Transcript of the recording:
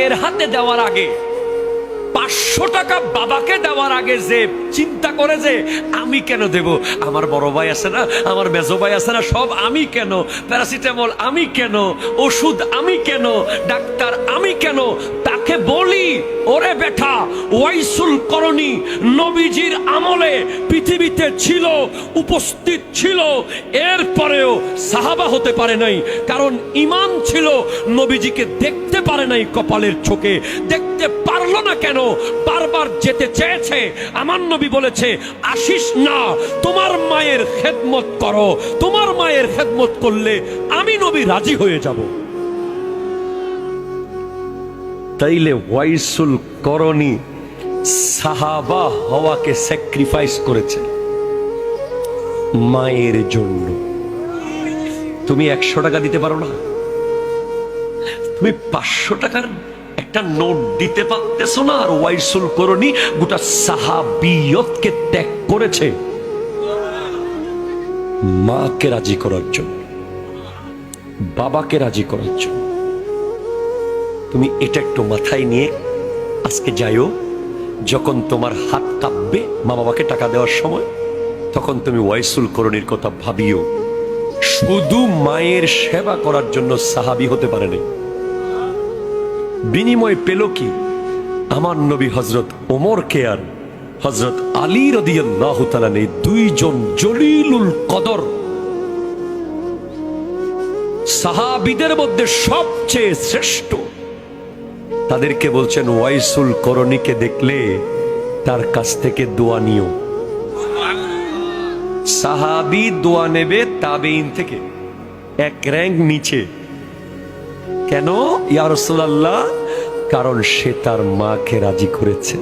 মায়ের হাতে দেওয়ার আগে, 500 টাকা বাবাকে দেওয়ার আগে যে চিন্তা করে যে আমি কেন দেব, আমার বড় ভাই আছে না, আমার মেজো ভাই আছে না, সব আমি কেন, প্যারাসিটামল আমি কেন, ওষুধ আমি কেন, ডাক্তার আমি কেন, তাকে বলি ওরে বেটা, ওয়াইসুল করণী নবীজির আমলে পৃথিবীতে ছিল, উপস্থিত ছিল, এরপরেও সাহাবা হতে পারে নাই, কারণ ঈমান ছিল, নবীজিকে দেখতে পারে নাই, কপালের চোখে দেখতে পারলো না। কেন? বারবার যেতে চেয়েছে। আমার নবী বলেছে আসিস না, তোমার মায়ের খেদমত করো, তোমার মায়ের খেদমত করলে আমি নবী রাজি হয়ে যাব। তাইলে ওয়াইসুল করণী সাহাবা হওয়াকে স্যাক্রিফাইস করেছে মায়ের জন্য। তুমি 100 টাকা দিতে পারো না, তুমি 500 টাকার একটা নোট দিতে পারতেছো না, আর ওয়াইসুল করণী গোটা সাহাবিয়তকে ত্যাগ করেছে মাকে রাজি করার জন্য, বাবাকে রাজি করার জন্য। তুমি এটা একটু মাথায় নিয়ে আজকে যাইও, যখন তোমার হাত কাঁপবে মা বাবাকে টাকা দেওয়ার সময়, তখন তুমি ওয়াইসুল করণীর কথা ভাবিও। শুধু মায়ের সেবা করার জন্য সাহাবী হতে পারে নাই, বিনিময় পেল কি? আমার নবী হযরত ওমরকে আর হযরত আলী রাদিয়াল্লাহু তাআলা নেই, দুইজন জলিলুল কদর সাহাবীদের মধ্যে সবচেয়ে শ্রেষ্ঠ, তাদেরকে বলছেন ওয়াইসুল করণীকে দেখলে তার কাছ থেকে দোয়া নিও। সাহাবী দোয়া নেবে তাবেঈন থেকে, এক র‍্যাঙ্ক নিচে। কেন ইয়া রাসূলুল্লাহ? কারণ সে তার মাকে রাজি করেছে।